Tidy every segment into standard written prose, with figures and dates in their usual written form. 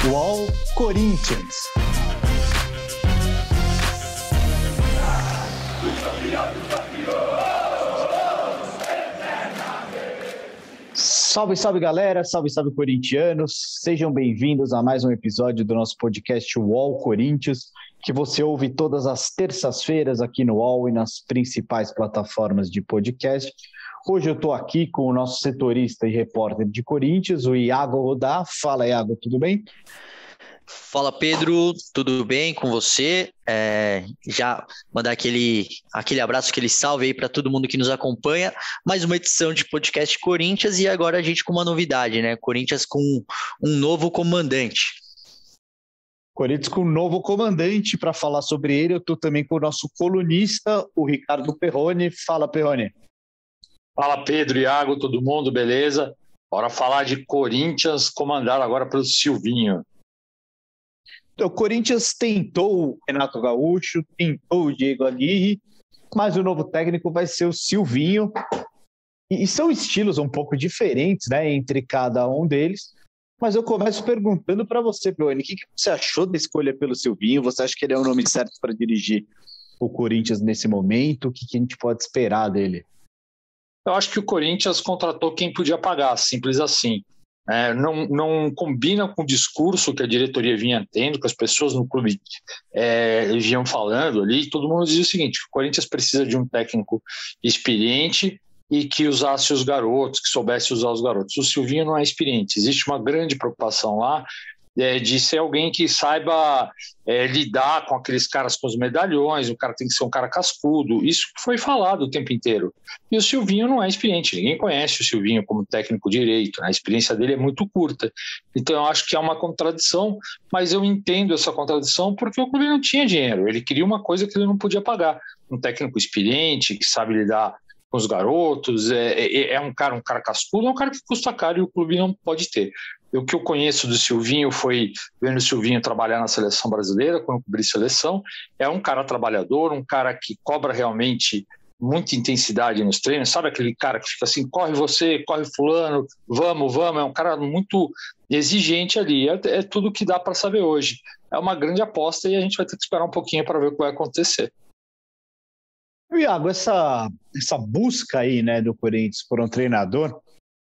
UOL Corinthians. Salve, salve galera, salve, salve corintianos, sejam bem-vindos a mais um episódio do nosso podcast UOL Corinthians, que você ouve todas as terças-feiras aqui no UOL e nas principais plataformas de podcast. Hoje eu estou aqui com o nosso setorista e repórter de Corinthians, o Iago Rodá. Fala, Iago, tudo bem? Fala, Pedro, tudo bem com você? Já mandar aquele abraço, aquele salve aí para todo mundo que nos acompanha. Mais uma edição de podcast Corinthians e agora a gente com uma novidade, né? Corinthians com um novo comandante. Corinthians com um novo comandante. Para falar sobre ele, eu estou também com o nosso colunista, o Ricardo Perrone. Fala, Perrone. Fala, Pedro, Iago, todo mundo, beleza? Bora falar de Corinthians, comandado agora pelo Silvinho. O Corinthians tentou o Renato Gaúcho, tentou o Diego Aguirre, mas o novo técnico vai ser o Silvinho. E são estilos um pouco diferentes, né, entre cada um deles. Mas eu começo perguntando para você, Perrone, o que você achou da escolha pelo Silvinho? Você acha que ele é o nome certo para dirigir o Corinthians nesse momento? O que a gente pode esperar dele? Eu acho que o Corinthians contratou quem podia pagar, simples assim. Não combina com o discurso que a diretoria vinha tendo, que as pessoas no clube vinham falando ali. Todo mundo dizia o seguinte: o Corinthians precisa de um técnico experiente e que usasse os garotos, que soubesse usar os garotos. O Silvinho não é experiente, existe uma grande preocupação lá de ser alguém que saiba lidar com aqueles caras com os medalhões. O cara tem que ser um cara cascudo, isso foi falado o tempo inteiro. E o Silvinho não é experiente, ninguém conhece o Silvinho como técnico direito, né? A experiência dele é muito curta, então eu acho que é uma contradição, mas eu entendo essa contradição porque o clube não tinha dinheiro, ele queria uma coisa que ele não podia pagar, um técnico experiente, que sabe lidar com os garotos, um cara cascudo, é um cara que custa caro e o clube não pode ter. O que eu conheço do Silvinho foi vendo o Silvinho trabalhar na seleção brasileira, quando eu cobri seleção. É um cara trabalhador, um cara que cobra realmente muita intensidade nos treinos. Sabe aquele cara que fica assim, corre você, corre fulano, vamos. É um cara muito exigente ali. É tudo que dá para saber hoje. É uma grande aposta e a gente vai ter que esperar um pouquinho para ver o que vai acontecer. Iago, essa busca aí, né, do Corinthians por um treinador,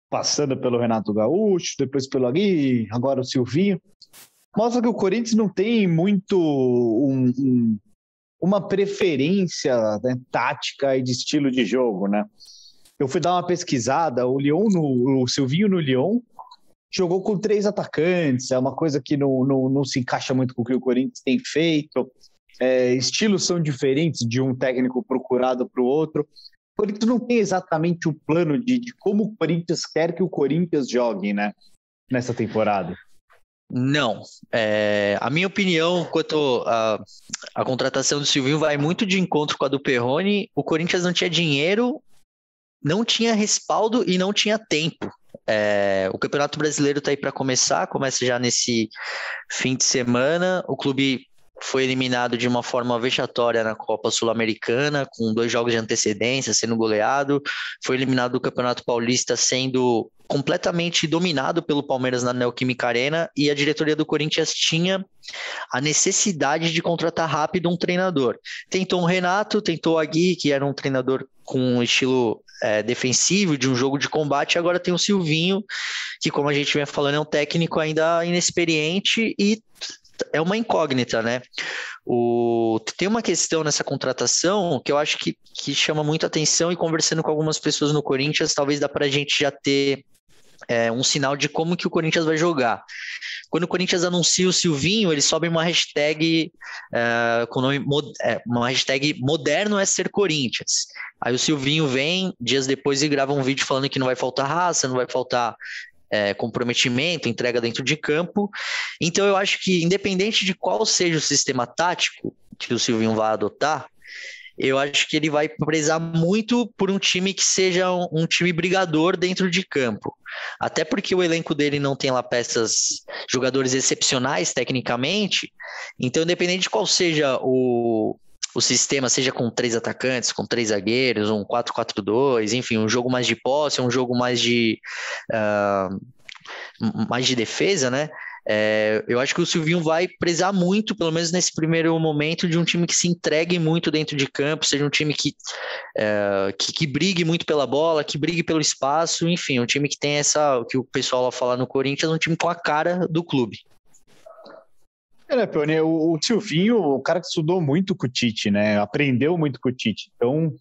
passando pelo Renato Gaúcho, depois pelo Aguirre, agora o Silvinho, mostra que o Corinthians não tem muito uma preferência, né, tática e de estilo de jogo, né? Eu fui dar uma pesquisada, o Silvinho no Lyon jogou com 3 atacantes, é uma coisa que não se encaixa muito com o que o Corinthians tem feito. Estilos são diferentes de um técnico procurado para o outro. O Corinthians não tem exatamente o plano de como o Corinthians quer que o Corinthians jogue, né, nessa temporada. Não. A minha opinião quanto à contratação do Silvinho vai muito de encontro com a do Perrone. O Corinthians não tinha dinheiro, não tinha respaldo e não tinha tempo. O Campeonato Brasileiro está aí para começa já nesse fim de semana. O clube foi eliminado de uma forma vexatória na Copa Sul-Americana, com 2 jogos de antecedência, sendo goleado. Foi eliminado do Campeonato Paulista, sendo completamente dominado pelo Palmeiras na Neoquímica Arena, e a diretoria do Corinthians tinha a necessidade de contratar rápido um treinador. Tentou o Renato, tentou o Aguirre, que era um treinador com um estilo defensivo, de um jogo de combate. Agora tem o Silvinho, que, como a gente vem falando, é um técnico ainda inexperiente e é uma incógnita, né? Tem uma questão nessa contratação que eu acho que chama muito atenção, e conversando com algumas pessoas no Corinthians, talvez dá para a gente já ter um sinal de como que o Corinthians vai jogar. Quando o Corinthians anuncia o Silvinho, ele sobe uma hashtag com o nome, uma hashtag moderno é ser Corinthians. Aí o Silvinho vem dias depois e grava um vídeo falando que não vai faltar raça, não vai faltar comprometimento, entrega dentro de campo. Então eu acho que, independente de qual seja o sistema tático que o Silvinho vai adotar, eu acho que ele vai prezar muito por um time que seja um time brigador dentro de campo. Até porque o elenco dele não tem lá jogadores excepcionais tecnicamente. Então, independente de qual seja o sistema, seja com 3 atacantes, com 3 zagueiros, um 4-4-2, enfim, um jogo mais de posse, um jogo mais de defesa, né? Eu acho que o Silvinho vai prezar muito, pelo menos nesse primeiro momento, de um time que se entregue muito dentro de campo, seja um time que brigue muito pela bola, que brigue pelo espaço, enfim, um time que tem o que o pessoal lá fala no Corinthians, um time com a cara do clube. Né, Peone, o Silvinho, o cara que estudou muito com o Tite, né? Aprendeu muito com o Tite. Então,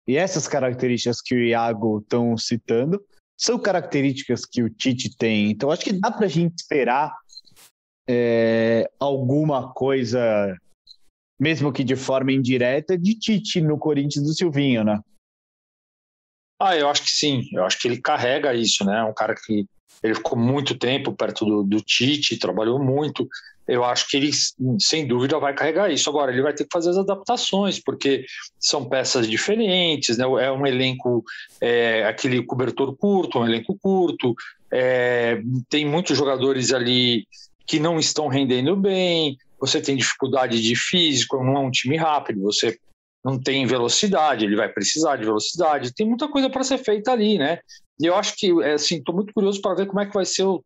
e essas características que o Iago estão citando são características que o Tite tem. Então, acho que dá para a gente esperar alguma coisa, mesmo que de forma indireta, de Tite no Corinthians do Silvinho, né? Eu acho que sim. Eu acho que ele carrega isso, né? Um cara que ele ficou muito tempo perto do Tite, trabalhou muito. Eu acho que ele, sem dúvida, vai carregar isso. Agora, ele vai ter que fazer as adaptações, porque são peças diferentes, né? É um elenco, aquele cobertor curto, um elenco curto, tem muitos jogadores ali que não estão rendendo bem, você tem dificuldade de físico, não é um time rápido, você não tem velocidade, ele vai precisar de velocidade, tem muita coisa para ser feita ali, né? E eu acho que, estou muito curioso para ver como é que vai ser o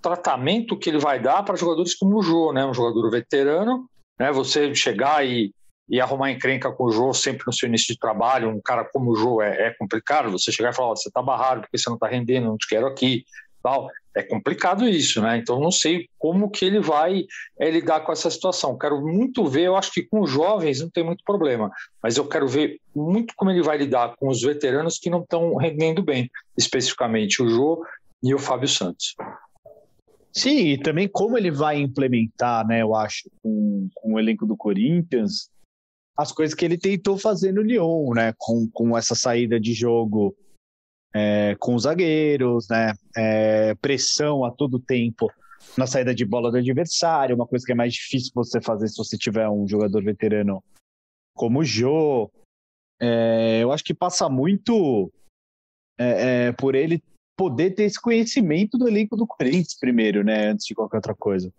tratamento que ele vai dar para jogadores como o Jô, né? Um jogador veterano, né? Você chegar e arrumar encrenca com o Jô sempre no seu início de trabalho, um cara como o Jô é complicado, você chegar e falar, você está barrado porque você não está rendendo, não te quero aqui, tal. É complicado isso, né? Então não sei como que ele vai lidar com essa situação. Quero muito ver, eu acho que com os jovens não tem muito problema, mas eu quero ver muito como ele vai lidar com os veteranos que não estão rendendo bem, especificamente o Jô e o Fábio Santos. Sim, e também como ele vai implementar, né, eu acho, com o elenco do Corinthians, as coisas que ele tentou fazer no Lyon, né, com essa saída de jogo com os zagueiros, né, pressão a todo tempo na saída de bola do adversário, uma coisa que é mais difícil você fazer se você tiver um jogador veterano como o Jô. Eu acho que passa muito por ele poder ter esse conhecimento do elenco do Corinthians primeiro, né, antes de qualquer outra coisa.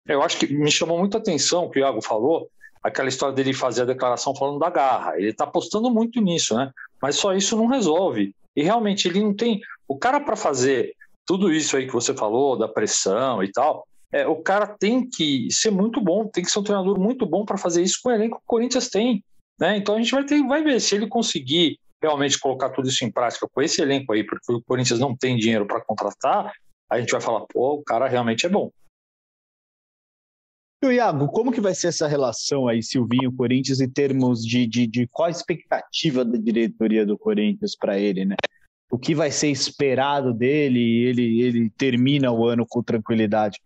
Eu acho que me chamou muita atenção o que o Iago falou, aquela história dele fazer a declaração falando da garra. Ele está apostando muito nisso, né? Mas só isso não resolve. E realmente ele não tem... O cara, para fazer tudo isso aí que você falou, da pressão e tal, o cara tem que ser muito bom, tem que ser um treinador muito bom para fazer isso com o elenco que o Corinthians tem, né? Então a gente vai ver se ele conseguir realmente colocar tudo isso em prática com esse elenco aí, porque o Corinthians não tem dinheiro para contratar, a gente vai falar, pô, o cara realmente é bom. E o Iago, como que vai ser essa relação aí, Silvinho-Corinthians, em termos de qual a expectativa da diretoria do Corinthians para ele, né? O que vai ser esperado dele e ele termina o ano com tranquilidade?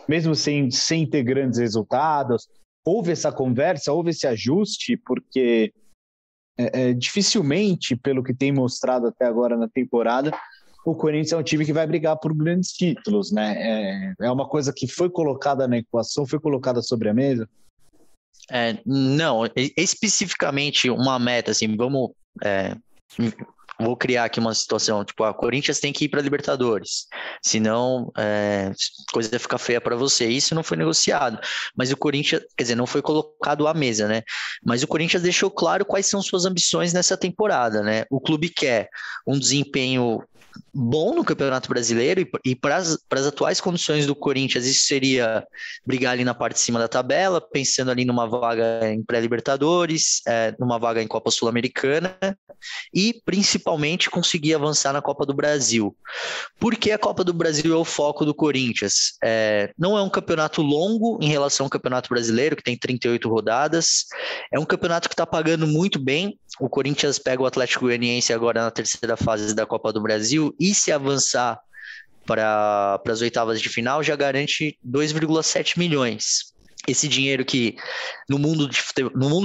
Mesmo sem ter grandes resultados, houve essa conversa, houve esse ajuste, porque dificilmente, pelo que tem mostrado até agora na temporada, o Corinthians é um time que vai brigar por grandes títulos, né? É uma coisa que foi colocada na equação, foi colocada sobre a mesa? Não, especificamente uma meta, assim, vou criar aqui uma situação, tipo, o Corinthians tem que ir para a Libertadores, senão a coisa vai ficar feia para você. Isso não foi negociado, mas o Corinthians, quer dizer, não foi colocado à mesa, né? Mas o Corinthians deixou claro quais são suas ambições nessa temporada, né? O clube quer um desempenho bom no Campeonato Brasileiro e para as atuais condições do Corinthians, isso seria brigar ali na parte de cima da tabela, pensando ali numa vaga em pré-Libertadores, numa vaga em Copa Sul-Americana e principalmente conseguir avançar na Copa do Brasil. Por que a Copa do Brasil é o foco do Corinthians? Não é um campeonato longo em relação ao Campeonato Brasileiro, que tem 38 rodadas, é um campeonato que está pagando muito bem. O Corinthians pega o Atlético Goianiense agora na terceira fase da Copa do Brasil e se avançar para as oitavas de final já garante 2,7 milhões. Esse dinheiro que no mundo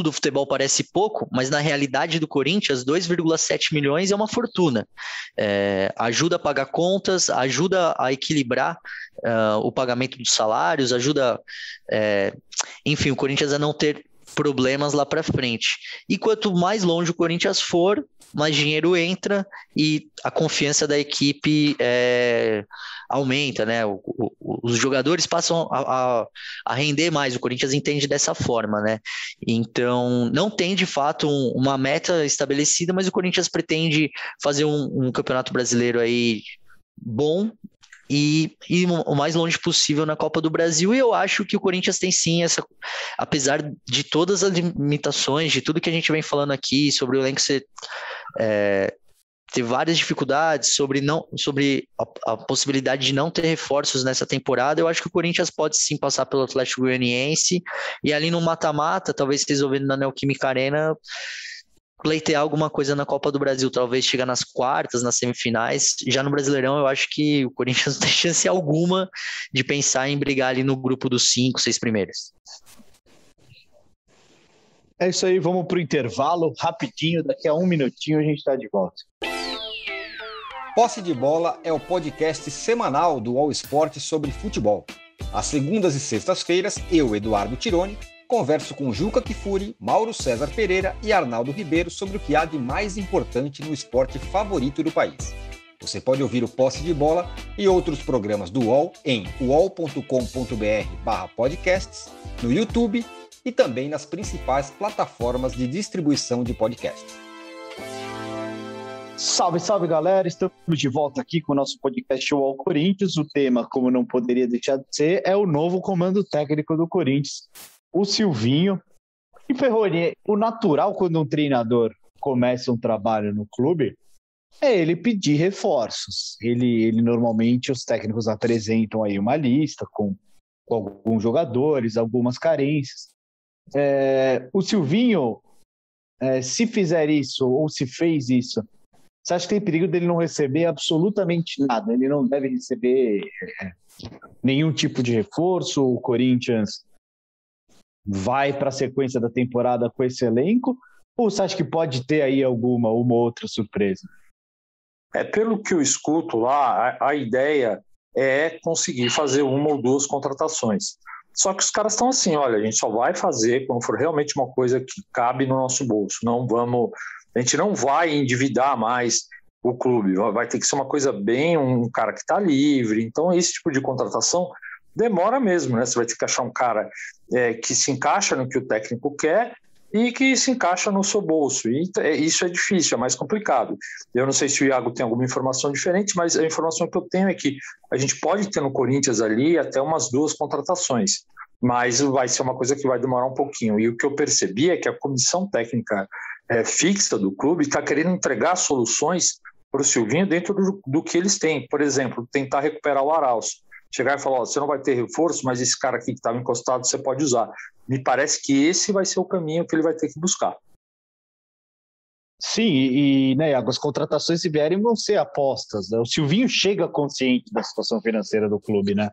do futebol parece pouco, mas na realidade do Corinthians, 2,7 milhões é uma fortuna. Ajuda a pagar contas, ajuda a equilibrar o pagamento dos salários, ajuda, enfim, o Corinthians a não ter problemas lá para frente. E quanto mais longe o Corinthians for, mais dinheiro entra e a confiança da equipe aumenta, né? Os jogadores passam a render mais, o Corinthians entende dessa forma, né? Então, não tem de fato uma meta estabelecida, mas o Corinthians pretende fazer um campeonato brasileiro aí bom, e o mais longe possível na Copa do Brasil. E eu acho que o Corinthians tem sim apesar de todas as limitações, de tudo que a gente vem falando aqui, sobre o elenco ser, ter várias dificuldades, sobre a possibilidade de não ter reforços nessa temporada, eu acho que o Corinthians pode sim passar pelo Atlético Goianiense, e ali no mata-mata, talvez resolvendo na Neoquímica Arena, pleitear alguma coisa na Copa do Brasil, talvez chegar nas quartas, nas semifinais. Já no Brasileirão, eu acho que o Corinthians não tem chance alguma de pensar em brigar ali no grupo dos 5, 6 primeiros. É isso aí, vamos para o intervalo, rapidinho, daqui a 1 minutinho a gente está de volta. Posse de Bola é o podcast semanal do All Sport sobre futebol. Às segundas e sextas-feiras, eu, Eduardo Tironi, converso com Juca Kfouri, Mauro César Pereira e Arnaldo Ribeiro sobre o que há de mais importante no esporte favorito do país. Você pode ouvir o Posse de Bola e outros programas do UOL em uol.com.br/podcasts, no YouTube e também nas principais plataformas de distribuição de podcasts. Salve, salve, galera! Estamos de volta aqui com o nosso podcast UOL Corinthians. O tema, como não poderia deixar de ser, é o novo comando técnico do Corinthians, o Silvinho. E, Perrone, o natural quando um treinador começa um trabalho no clube é ele pedir reforços. Ele normalmente, os técnicos apresentam aí uma lista com alguns jogadores, algumas carências. O Silvinho, se fizer isso ou se fez isso, você acha que tem perigo dele não receber absolutamente nada? Ele não deve receber nenhum tipo de reforço? O Corinthians vai para a sequência da temporada com esse elenco? Ou você acha que pode ter aí uma outra surpresa? Pelo que eu escuto lá, a ideia é conseguir fazer 1 ou 2 contratações. Só que os caras estão assim, olha, a gente só vai fazer quando for realmente uma coisa que cabe no nosso bolso. A gente não vai endividar mais o clube, vai ter que ser uma coisa bem, um cara que está livre. Então, esse tipo de contratação demora mesmo, né? Você vai ter que achar um cara que se encaixa no que o técnico quer e que se encaixa no seu bolso. E isso é difícil, é mais complicado. Eu não sei se o Iago tem alguma informação diferente, mas a informação que eu tenho é que a gente pode ter no Corinthians ali até umas 2 contratações, mas vai ser uma coisa que vai demorar um pouquinho. E o que eu percebi é que a comissão técnica fixa do clube está querendo entregar soluções para o Silvinho dentro do que eles têm. Por exemplo, tentar recuperar o Arauz. Chegar e falar, você não vai ter reforço, mas esse cara aqui que estava encostado você pode usar. Me parece que esse vai ser o caminho que ele vai ter que buscar. Sim, e né, as contratações, se vierem, vão ser apostas, né? O Silvinho chega consciente da situação financeira do clube, né?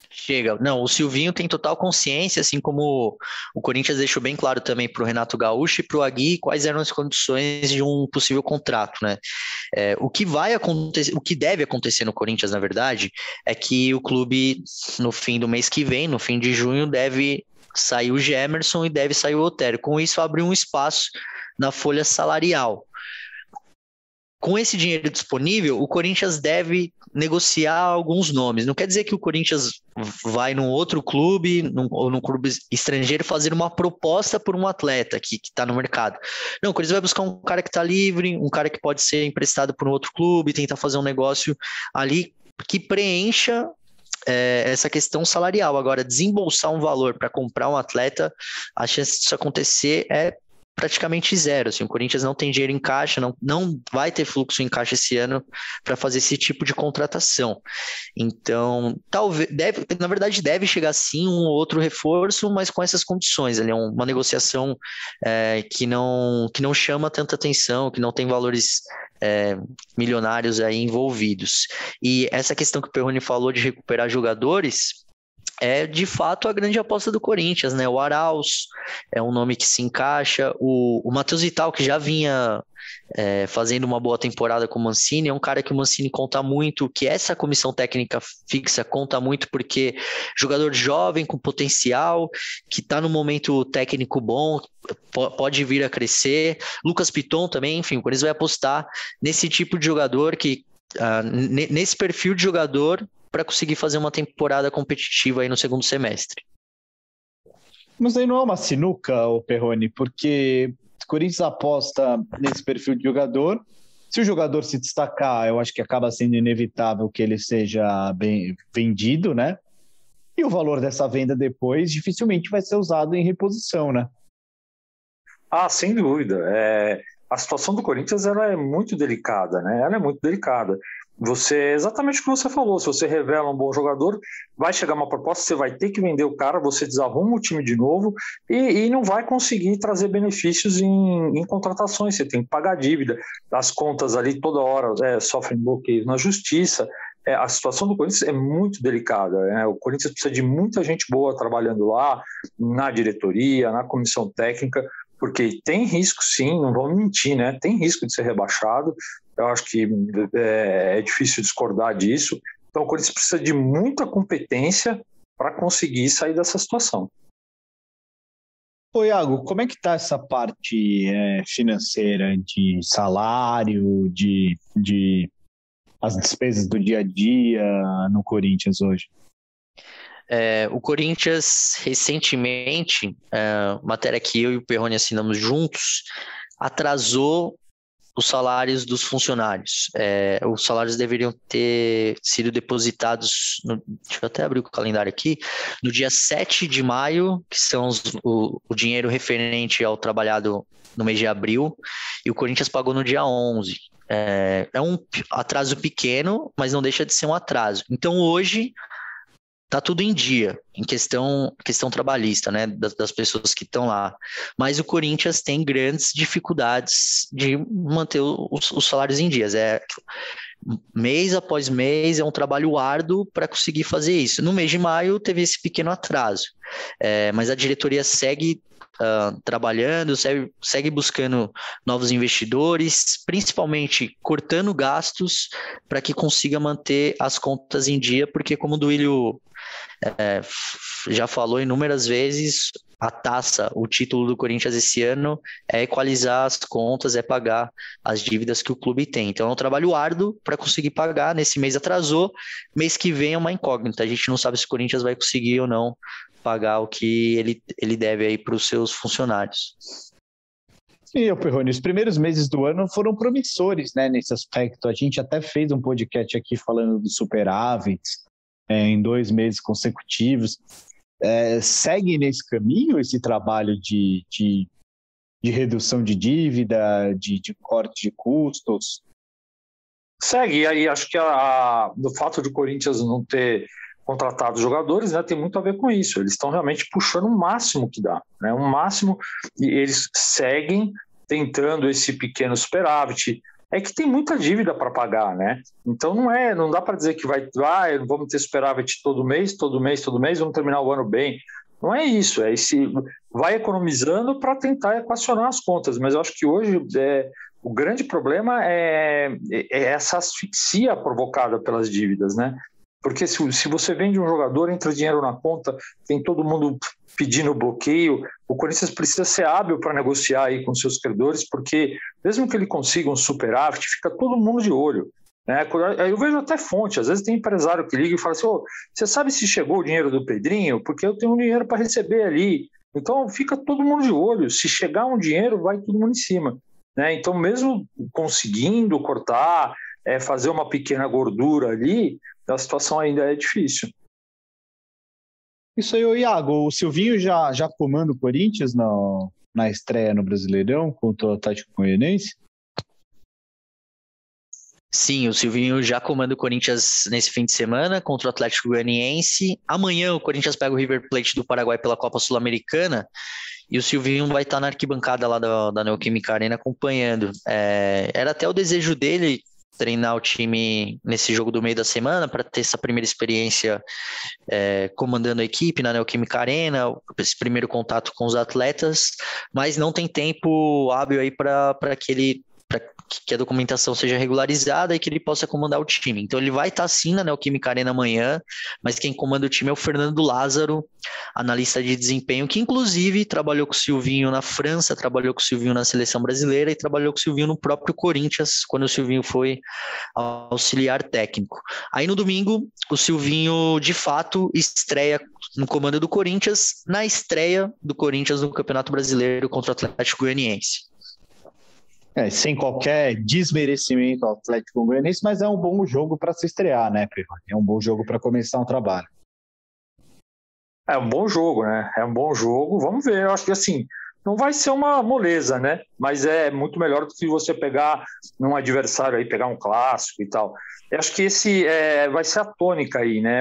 Chega. Não, o Silvinho tem total consciência, assim como o Corinthians deixou bem claro também para o Renato Gaúcho e para o Agui quais eram as condições de um possível contrato, né? O que vai acontecer, o que deve acontecer no Corinthians, na verdade, é que o clube, no fim do mês que vem, no fim de junho, deve sair o Gemerson e deve sair o Otério. Com isso, abre um espaço na folha salarial. Com esse dinheiro disponível, o Corinthians deve negociar alguns nomes. Não quer dizer que o Corinthians vai num outro clube ou num clube estrangeiro fazer uma proposta por um atleta que está no mercado. Não, o Corinthians vai buscar um cara que está livre, um cara que pode ser emprestado por um outro clube, tentar fazer um negócio ali que preencha essa questão salarial. Agora, desembolsar um valor para comprar um atleta, a chance disso acontecer é praticamente zero. Assim, o Corinthians não tem dinheiro em caixa, não vai ter fluxo em caixa esse ano para fazer esse tipo de contratação. Então, na verdade, deve chegar sim um ou outro reforço, mas com essas condições. Ali é uma negociação que não chama tanta atenção, que não tem valores milionários aí envolvidos. E essa questão que o Perrone falou de recuperar jogadores é de fato a grande aposta do Corinthians, né? O Arauz é um nome que se encaixa, o Matheus Vital, que já vinha fazendo uma boa temporada com o Mancini, é um cara que o Mancini conta muito, que essa comissão técnica fixa conta muito, porque jogador jovem com potencial, que está no momento técnico bom, pode vir a crescer. Lucas Piton também, enfim, o Corinthians vai apostar nesse tipo de jogador, nesse perfil de jogador, para conseguir fazer uma temporada competitiva aí no segundo semestre. Mas aí não é uma sinuca, Perrone, porque o Corinthians aposta nesse perfil de jogador, Se o jogador se destacar, eu acho que acaba sendo inevitável que ele seja bem vendido, né? E o valor dessa venda depois dificilmente vai ser usado em reposição, né? Sem dúvida. A situação do Corinthians ela é muito delicada, né? Ela é muito delicada. Exatamente o que você falou, se você revela um bom jogador, vai chegar uma proposta, você vai ter que vender o cara, você desarruma o time de novo e não vai conseguir trazer benefícios em contratações, você tem que pagar a dívida, as contas ali toda hora sofrem bloqueios na justiça. A situação do Corinthians é muito delicada, né? O Corinthians precisa de muita gente boa trabalhando lá, na diretoria, na comissão técnica, porque tem risco sim, não vamos mentir, né? Tem risco de ser rebaixado, eu acho que é difícil discordar disso. Então o Corinthians precisa de muita competência para conseguir sair dessa situação. Ô Iago, como é que está essa parte financeira de salário, de as despesas do dia a dia no Corinthians hoje? O Corinthians, recentemente, matéria que eu e o Perrone assinamos juntos, atrasou os salários dos funcionários. Os salários deveriam ter sido depositados, deixa eu até abrir o calendário aqui, no dia 7 de maio, que são o dinheiro referente ao trabalhado no mês de abril, e o Corinthians pagou no dia 11. É um atraso pequeno, mas não deixa de ser um atraso. Então, hoje, tá tudo em dia, em questão trabalhista, né, das pessoas que estão lá. Mas o Corinthians tem grandes dificuldades de manter os salários em dias. Mês após mês, é um trabalho árduo para conseguir fazer isso. No mês de maio, teve esse pequeno atraso. Mas a diretoria segue trabalhando, segue buscando novos investidores, principalmente cortando gastos para que consiga manter as contas em dia, porque como o Duílio já falou inúmeras vezes, a taça, o título do Corinthians esse ano é equalizar as contas, é pagar as dívidas que o clube tem. Então é um trabalho árduo para conseguir pagar. Nesse mês atrasou, mês que vem é uma incógnita. A gente não sabe se o Corinthians vai conseguir ou não pagar o que ele deve aí para os seus funcionários. E, Perrone, os primeiros meses do ano foram promissores, né, nesse aspecto. A gente até fez um podcast aqui falando do superávit em 2 meses consecutivos. Segue nesse caminho esse trabalho de redução de dívida, de corte de custos? Segue, e aí acho que do fato de o Corinthians não ter contratado jogadores, né, tem muito a ver com isso. Eles estão realmente puxando o máximo que dá, né, o máximo, e eles seguem tentando esse pequeno superávit. É que tem muita dívida para pagar, né? Então não dá para dizer que vamos ter superávit todo mês, vamos terminar o ano bem. Não é isso, vai economizando para tentar equacionar as contas, mas eu acho que hoje o grande problema é essa asfixia provocada pelas dívidas, né? Porque se você vende um jogador, entra dinheiro na conta, tem todo mundo pedindo bloqueio, o Corinthians precisa ser hábil para negociar aí com seus credores, porque mesmo que ele consiga um superávit, fica todo mundo de olho, né? Aí eu vejo até fonte, às vezes tem empresário que liga e fala assim, você sabe se chegou o dinheiro do Pedrinho? Porque eu tenho um dinheiro para receber ali. Então fica todo mundo de olho, se chegar um dinheiro, vai todo mundo em cima, né? Então mesmo conseguindo cortar, fazer uma pequena gordura ali, a situação ainda é difícil. Isso aí, Iago, o Silvinho já comanda o Corinthians na estreia no Brasileirão contra o Atlético Goianiense? Sim, o Silvinho já comanda o Corinthians nesse fim de semana contra o Atlético Goianiense. Amanhã o Corinthians pega o River Plate do Paraguai pela Copa Sul-Americana e o Silvinho vai estar na arquibancada lá da Neoquímica Arena acompanhando. Era até o desejo dele treinar o time nesse jogo do meio da semana para ter essa primeira experiência comandando a equipe na Neoquímica Arena, esse primeiro contato com os atletas, mas não tem tempo hábil aí para que a documentação seja regularizada e que ele possa comandar o time. Então ele vai estar sim na Neoquímica Arena amanhã, mas quem comanda o time é o Fernando Lázaro, analista de desempenho, que inclusive trabalhou com o Silvinho na França, trabalhou com o Silvinho na seleção brasileira e trabalhou com o Silvinho no próprio Corinthians, quando o Silvinho foi auxiliar técnico. Aí no domingo, o Silvinho de fato estreia no comando do Corinthians, na estreia do Corinthians no Campeonato Brasileiro contra o Atlético Goianiense. Sem qualquer desmerecimento ao Atlético Goianiense, mas é um bom jogo para se estrear, né, Perrone? É um bom jogo para começar um trabalho. É um bom jogo, né? É um bom jogo. Vamos ver. Eu acho que assim, não vai ser uma moleza, né? Mas é muito melhor do que você pegar um adversário aí, pegar um clássico e tal. Eu acho que esse vai ser a tônica aí, né?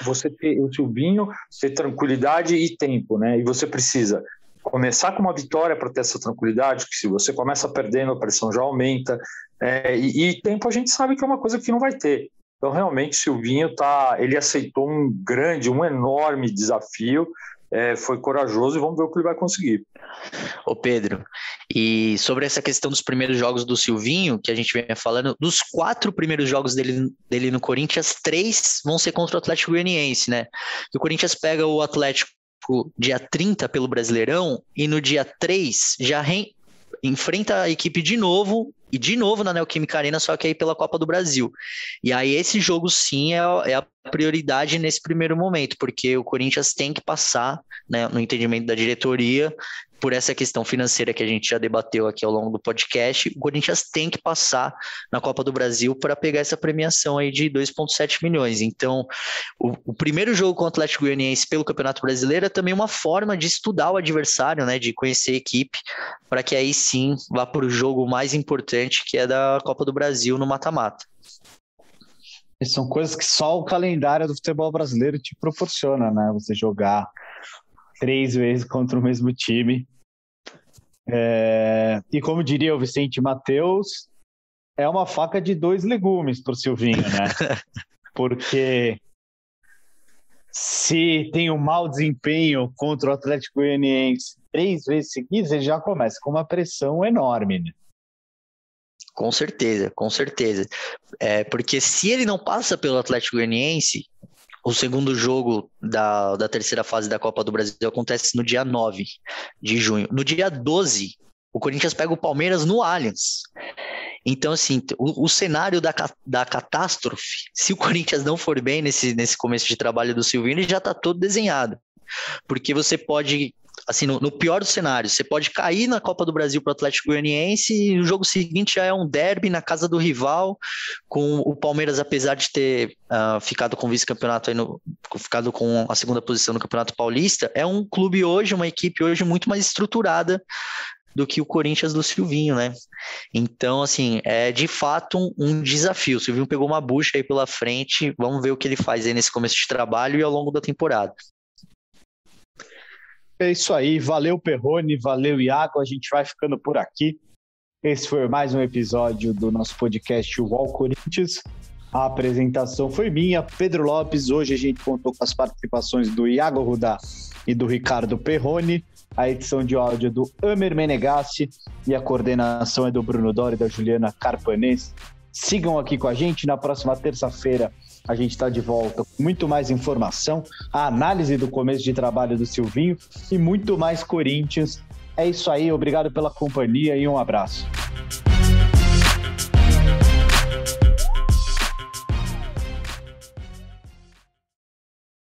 Você ter o Silvinho, ter tranquilidade e tempo, né? E você precisa começar com uma vitória para ter essa tranquilidade, que se você começa perdendo, a pressão já aumenta. E tempo a gente sabe que é uma coisa que não vai ter. Então, realmente, o Silvinho ele aceitou um enorme desafio, foi corajoso e vamos ver o que ele vai conseguir. Ô Pedro, e sobre essa questão dos primeiros jogos do Silvinho, que a gente vem falando, dos 4 primeiros jogos dele no Corinthians, 3 vão ser contra o Atlético Goianiense, né? O Corinthians pega o Atlético dia 30 pelo Brasileirão e no dia 3 já enfrenta a equipe de novo na Neoquímica Arena, só que aí pela Copa do Brasil. E aí esse jogo sim é a prioridade nesse primeiro momento, porque o Corinthians tem que passar, né, no entendimento da diretoria, por essa questão financeira que a gente já debateu aqui ao longo do podcast, o Corinthians tem que passar na Copa do Brasil para pegar essa premiação aí de 2,7 milhões. Então, o primeiro jogo com o Atlético Goianiense pelo Campeonato Brasileiro é também uma forma de estudar o adversário, né, de conhecer a equipe, para que aí sim vá para o jogo mais importante, que é da Copa do Brasil no mata-mata. São coisas que só o calendário do futebol brasileiro te proporciona, né? Você jogar 3 vezes contra o mesmo time. E como diria o Vicente Mateus, é uma faca de 2 legumes para o Silvinho, né? Porque se tem um mau desempenho contra o Atlético Goianiense 3 vezes seguidas, ele já começa com uma pressão enorme, né? Com certeza, com certeza. Porque se ele não passa pelo Atlético Goianiense, o segundo jogo da terceira fase da Copa do Brasil acontece no dia 9 de junho. No dia 12, o Corinthians pega o Palmeiras no Allianz. Então, assim, o cenário da catástrofe, se o Corinthians não for bem nesse começo de trabalho do Silvinho, ele já está todo desenhado. Porque você pode, assim, no pior dos cenários, você pode cair na Copa do Brasil para o Atlético Goianiense e o jogo seguinte já é um derby na casa do rival, com o Palmeiras, apesar de ter ficado com o vice-campeonato, ficado com a segunda posição no Campeonato Paulista, é um clube hoje, uma equipe hoje muito mais estruturada do que o Corinthians do Silvinho, né? Então, assim, é de fato um desafio. O Silvinho pegou uma bucha aí pela frente, vamos ver o que ele faz aí nesse começo de trabalho e ao longo da temporada. É isso aí, valeu Perrone, valeu Iago, a gente vai ficando por aqui. Esse foi mais um episódio do nosso podcast UOL Corinthians. A apresentação foi minha, Pedro Lopes. Hoje a gente contou com as participações do Iago Rudá e do Ricardo Perrone. A edição de áudio do Amer Menegassi e a coordenação é do Bruno Dori e da Juliana Carpanês. Sigam aqui com a gente, na próxima terça-feira a gente está de volta com muito mais informação, a análise do começo de trabalho do Silvinho e muito mais Corinthians. É isso aí, obrigado pela companhia e um abraço.